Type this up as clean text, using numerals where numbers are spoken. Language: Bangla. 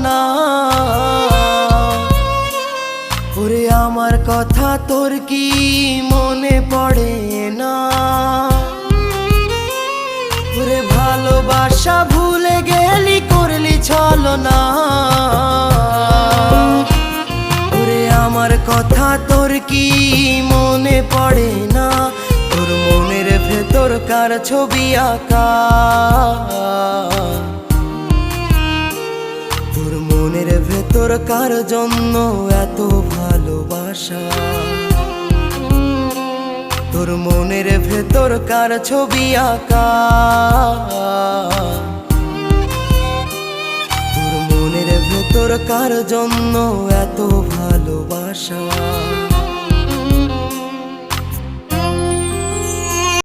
না। ওরে আমার কথা তোর কি মনে পড়ে না? ওরে ভালোবাসা ভুলে গেলি, করলি ছলনা। ওরে আমার কথা তোর কি মনে পড়ে না? তোর মনের ভেতর কার ছবি আঁকা? তোর মনের ভেতর কার জন্য এত ভালোবাসা? তোর মনের ভেতর কার ছবি আঁকা? তোর মনের ভেতর কার জন্য এত ভালোবাসা?